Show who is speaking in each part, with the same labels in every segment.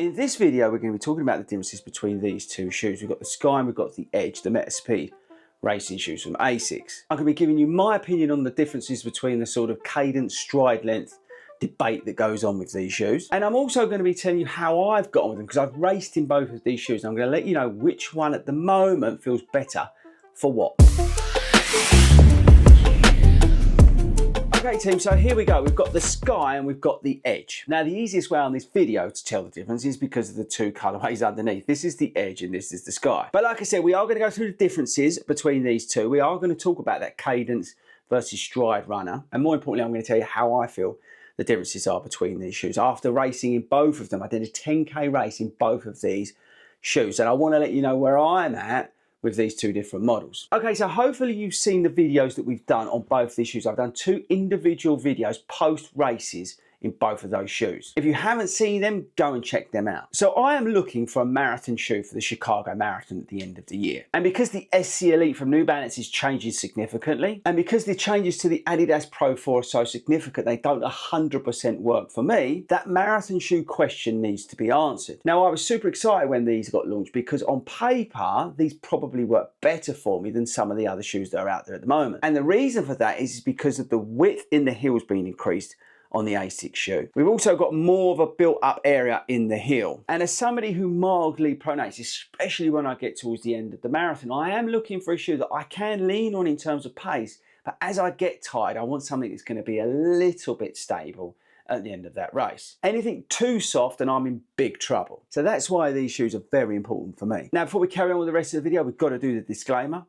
Speaker 1: In this video, we're going to be talking about the differences between these two shoes. We've got the Sky and we've got the Edge, the Metaspeed racing shoes from ASICS. I'm going to be giving you my opinion on the differences between the sort of cadence, stride length debate that goes on with these shoes. And I'm also going to be telling you how I've got on with them because I've raced in both of these shoes. And I'm going to let you know which one at the moment feels better for what. Okay team, so here we go. We've got the Sky and we've got the Edge. Now the easiest way on this video to tell the difference is because of the two colorways underneath. This is the Edge and this is the Sky. But like I said, we are going to go through the differences between these two. We are going to talk about that cadence versus stride runner. And more importantly, I'm going to tell you how I feel the differences are between these shoes. After racing in both of them, I did a 10K race in both of these shoes. And I want to let you know where I'm at with these two different models. Okay, so hopefully you've seen the videos that we've done on both these shoes. I've done two individual videos post races in both of those shoes. If you haven't seen them, go and check them out. So I am looking for a marathon shoe for the Chicago Marathon at the end of the year. And because the SC Elite from New Balance is changing significantly, and because the changes to the Adidas Pro 4 are so significant, they don't 100% work for me, that marathon shoe question needs to be answered. Now, I was super excited when these got launched because on paper, these probably work better for me than some of the other shoes that are out there at the moment. And the reason for that is because of the width in the heels being increased on the ASICS shoe. We've also got more of a built-up area in the heel. And as somebody who mildly pronates, especially when I get towards the end of the marathon, I am looking for a shoe that I can lean on in terms of pace, but as I get tired, I want something that's going to be a little bit stable at the end of that race. Anything too soft and I'm in big trouble. So that's why these shoes are very important for me. Now, before we carry on with the rest of the video, we've got to do the disclaimer.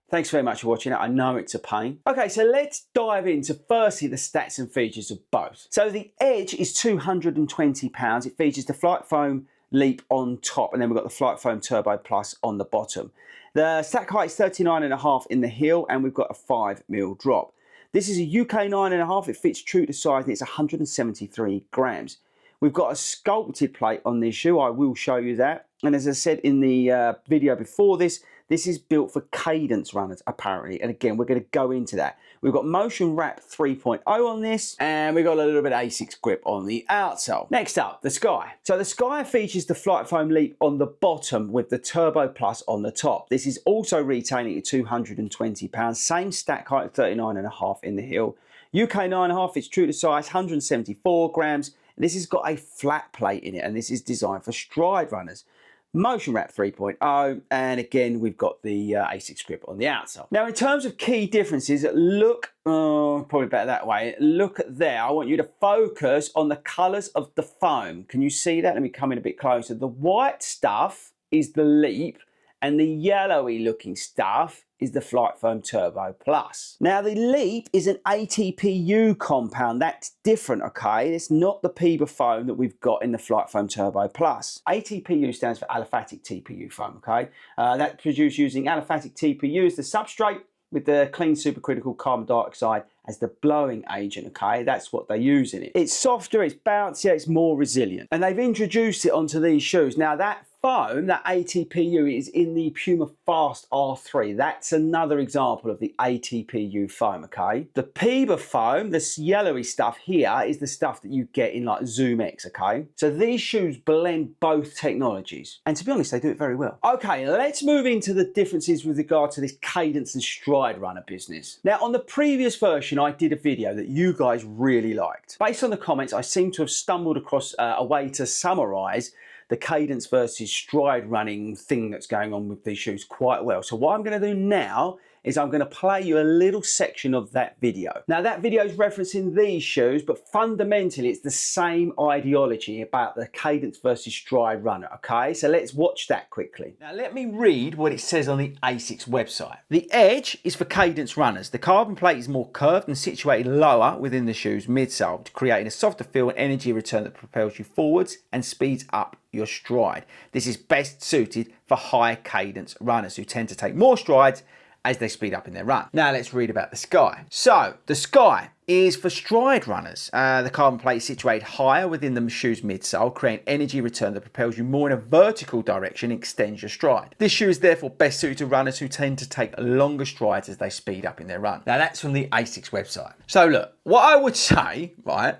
Speaker 1: Thanks very much for watching it. I know it's a pain. Okay, so let's dive into firstly the stats and features of both. So the Edge is 220 pounds. It features the Flight Foam Leap on top, and then we've got the Flight Foam Turbo Plus on the bottom. The stack height is 39.5 in the heel, and we've got a 5mm drop. This is a UK 9.5. It fits true to size, and it's 173 grams. We've got a sculpted plate on this shoe. I will show you that. And as I said in the video before this, this is built for cadence runners, apparently. And again, we're going to go into that. We've got Motion Wrap 3.0 on this, and we've got a little bit of ASICS grip on the outsole. Next up, the Sky. So the Sky features the Flight Foam Leap on the bottom with the Turbo Plus on the top. This is also retailing at £220. Same stack height, 39.5 in the heel. UK 9.5, it's true to size, 174 grams. This has got a flat plate in it, and this is designed for stride runners. Motion Wrap 3.0, and again we've got the ASICS grip on the outsole. Now in terms of key differences, look, probably better that way, look there. I want you to focus on the colours of the foam. Can you see that? Let me come in a bit closer. The white stuff is the Leap, and the yellowy looking stuff is the Flight Foam Turbo Plus. Now the Leap is an ATPU compound. That's different, okay? It's not the PEBA foam that we've got in the Flight Foam Turbo Plus. ATPU stands for aliphatic TPU foam, okay? That's produced using aliphatic TPU as the substrate with the clean supercritical carbon dioxide as the blowing agent, okay? That's what they use in it. It's softer, it's bouncier, it's more resilient. And they've introduced it onto these shoes. Now that foam, that ATPU, is in the Puma Fast R3. That's another example of the ATPU foam, okay? The PEBA foam, this yellowy stuff here, is the stuff that you get in like Zoom X, okay? So these shoes blend both technologies. And to be honest, they do it very well. Okay, let's move into the differences with regard to this cadence and stride runner business. Now, on the previous version, I did a video that you guys really liked. Based on the comments, I seem to have stumbled across a way to summarize the cadence versus stride running thing that's going on with these shoes quite well. So what I'm going to do now is I'm going to play you a little section of that video. Now that video is referencing these shoes, but fundamentally it's the same ideology about the cadence versus stride runner, okay? So let's watch that quickly. Now let me read what it says on the ASICS website. The Edge is for cadence runners. The carbon plate is more curved and situated lower within the shoe's midsole, creating a softer feel and energy return that propels you forwards and speeds up your stride. This is best suited for high cadence runners who tend to take more strides as they speed up in their run. Now let's read about the Sky. So the Sky is for stride runners. The carbon plate is situated higher within the shoe's midsole, creating energy return that propels you more in a vertical direction and extends your stride. This shoe is therefore best suited to runners who tend to take longer strides as they speed up in their run. Now that's from the ASICS website. So look, what I would say, right,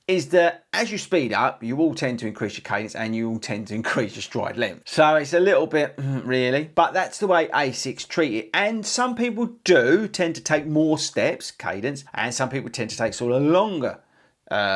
Speaker 1: is that as you speed up, you will tend to increase your cadence and you will tend to increase your stride length. So it's a little bit, really, but that's the way ASICS treat it. And some people do tend to take more steps, cadence, and some people tend to take sort of longer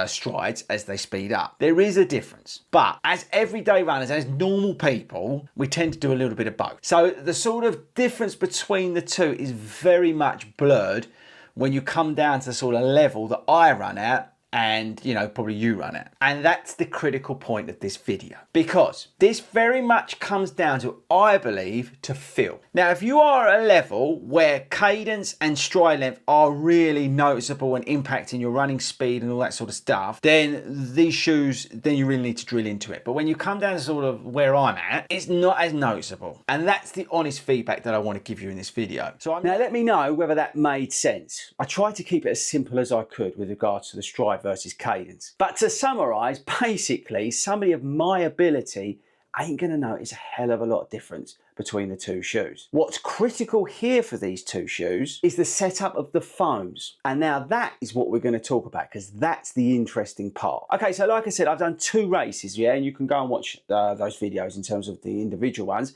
Speaker 1: strides as they speed up. There is a difference, but as everyday runners, as normal people, we tend to do a little bit of both. So the sort of difference between the two is very much blurred when you come down to the sort of level that I run at and, you know, probably you run it. And that's the critical point of this video, because this very much comes down to, I believe, to feel. Now, if you are at a level where cadence and stride length are really noticeable and impacting your running speed and all that sort of stuff, then these shoes, then you really need to drill into it. But when you come down to sort of where I'm at, it's not as noticeable. And that's the honest feedback that I want to give you in this video. So now let me know whether that made sense. I tried to keep it as simple as I could with regards to the stride versus cadence. But to summarize, basically, somebody of my ability ain't going to notice a hell of a lot of difference between the two shoes. What's critical here for these two shoes is the setup of the foams. And now that is what we're going to talk about, because that's the interesting part. Okay, so like I said, I've done 2 races, yeah, and you can go and watch those videos in terms of the individual ones.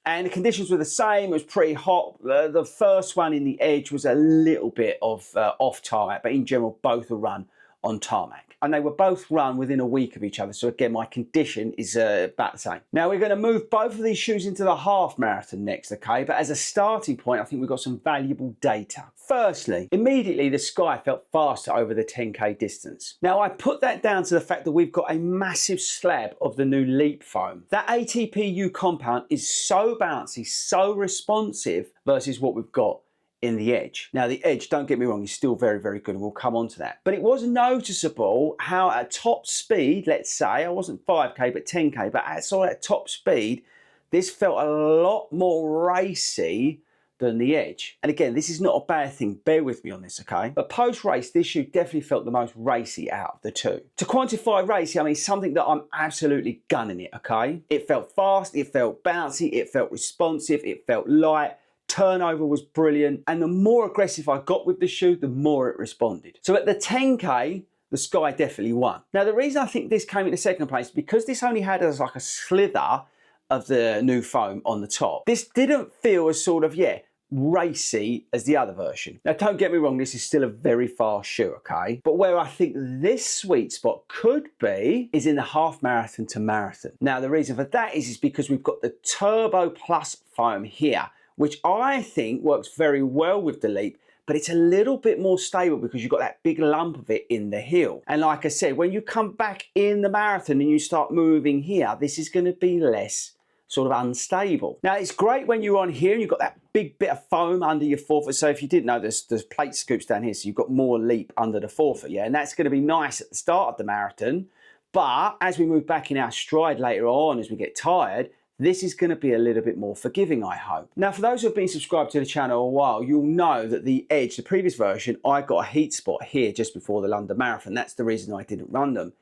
Speaker 1: And the conditions were the same. It was pretty hot. The first one in the edge was a little bit of off tarmac, but in general, both were run on tarmac. And they were both run within a week of each other. So again, my condition is about the same. Now we're going to move both of these shoes into the half marathon next, okay? But as a starting point, I think we've got some valuable data. Firstly, immediately the Sky felt faster over the 10K distance. Now I put that down to the fact that we've got a massive slab of the new Leap foam. That ATPU compound is so bouncy, so responsive versus what we've got in the edge. Now the edge, don't get me wrong, is still very, very good, and we'll come on to that. But it was noticeable how at top speed, let's say, I wasn't 5K but 10K, but at top speed, this felt a lot more racy than the edge. And again, this is not a bad thing, bear with me on this, okay? But post-race, this shoe definitely felt the most racy out of the two. To quantify racy, I mean something that I'm absolutely gunning it, okay? It felt fast, it felt bouncy, it felt responsive, it felt light, turnover was brilliant, and the more aggressive I got with the shoe, the more it responded. So at the 10K, the Sky definitely won. Now the reason I think this came into second place, because this only had as like a slither of the new foam on the top. This didn't feel as sort of, yeah, racy as the other version. Now don't get me wrong, this is still a very fast shoe, okay? But where I think this sweet spot could be is in the half marathon to marathon. Now the reason for that is because we've got the Turbo Plus foam here, which I think works very well with the Leap, but it's a little bit more stable because you've got that big lump of it in the heel. And like I said, when you come back in the marathon and you start moving here, this is going to be less sort of unstable. Now it's great when you're on here and you've got that big bit of foam under your forefoot. So if you didn't know, there's plate scoops down here, so you've got more Leap under the forefoot, yeah, and that's going to be nice at the start of the marathon. But as we move back in our stride later on, as we get tired, this is going to be a little bit more forgiving, I hope. Now, for those who have been subscribed to the channel a while, you'll know that the Edge, the previous version, I got a heat spot here just before the London Marathon. That's the reason I didn't run them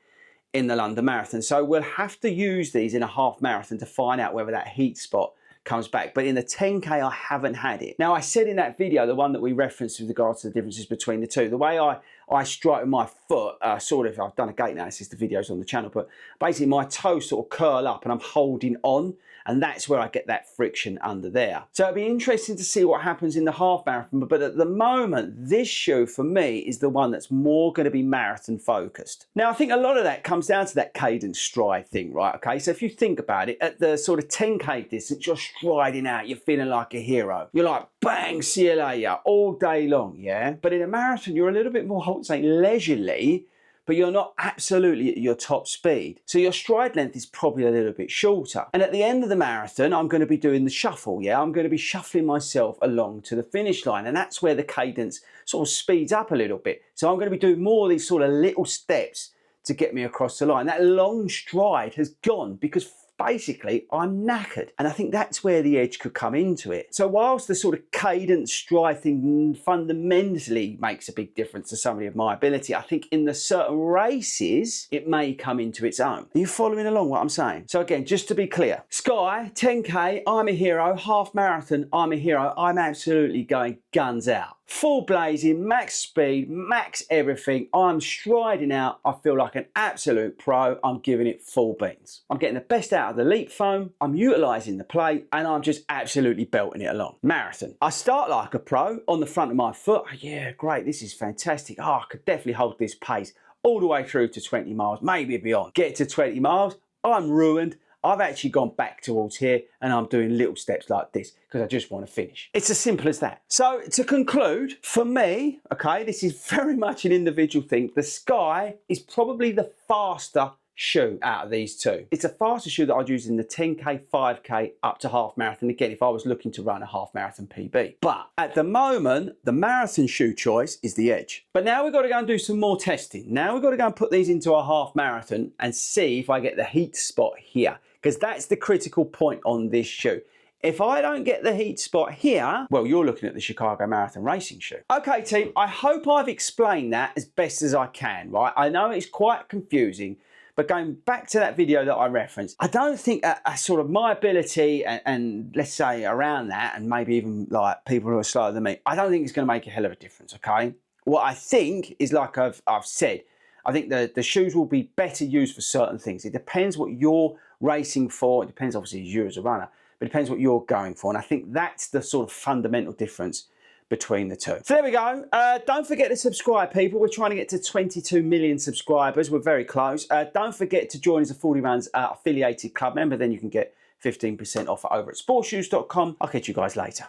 Speaker 1: in the London Marathon. So we'll have to use these in a half marathon to find out whether that heat spot comes back. But in the 10K, I haven't had it. Now, I said in that video, the one that we referenced with regards to the differences between the two, the way I strike with my foot, sort of, I've done a gait analysis, the video's on the channel, but basically my toes sort of curl up and I'm holding on, and that's where I get that friction under there. So it'll be interesting to see what happens in the half marathon, but at the moment, this shoe for me is the one that's more going to be marathon focused. Now, I think a lot of that comes down to that cadence stride thing, right? Okay, so if you think about it, at the sort of 10K distance, you're striding out, you're feeling like a hero. You're like, bang, see you later, all day long, yeah? But in a marathon, you're a little bit more, I would say, leisurely, but you're not absolutely at your top speed. So your stride length is probably a little bit shorter. And at the end of the marathon, I'm going to be doing the shuffle, yeah? I'm going to be shuffling myself along to the finish line, and that's where the cadence sort of speeds up a little bit. So I'm going to be doing more of these sort of little steps to get me across the line. That long stride has gone because basically I'm knackered. And I think that's where the edge could come into it. So whilst the sort of Cadence stride thing fundamentally makes a big difference to somebody of my ability, I think in the certain races, it may come into its own. Are you following along what I'm saying? So again, just to be clear, Sky, 10K, I'm a hero, half marathon, I'm a hero. I'm absolutely going guns out. Full blazing, max speed, max everything. I'm striding out. I feel like an absolute pro. I'm giving it full beans. I'm getting the best out of the leap foam. I'm utilising the plate and I'm just absolutely belting it along. Marathon. I start like a pro on the front of my foot. Oh, yeah, great. This is fantastic. Oh, I could definitely hold this pace all the way through to 20 miles, maybe beyond. Get to 20 miles. I'm ruined. I've actually gone back towards here and I'm doing little steps like this because I just want to finish. It's as simple as that. So to conclude, for me, okay, this is very much an individual thing. The Sky is probably the faster shoe out of these two. It's a faster shoe that I'd use in the 10K, 5K, up to half marathon. Again, if I was looking to run a half marathon PB. But at the moment, the marathon shoe choice is the Edge. But now we've got to go and do some more testing. Now we've got to go and put these into a half marathon and see if I get the heat spot here, because that's the critical point on this shoe. If I don't get the heat spot here, well, you're looking at the Chicago Marathon racing shoe. Okay, team, I hope I've explained that as best as I can, right? I know it's quite confusing, but going back to that video that I referenced, I don't think a sort of my ability and let's say around that, and maybe even like people who are slower than me, I don't think it's going to make a hell of a difference, okay? What I think is, like I've said, I think the shoes will be better used for certain things. It depends what you're racing for. It depends, obviously, you as a runner, but it depends what you're going for. And I think that's the sort of fundamental difference between the two. So there we go. Don't forget to subscribe, people. We're trying to get to 22 million subscribers. We're very close. Don't forget to join as a 40 Runs affiliated club member. Then you can get 15% off over at sportshoes.com. I'll catch you guys later.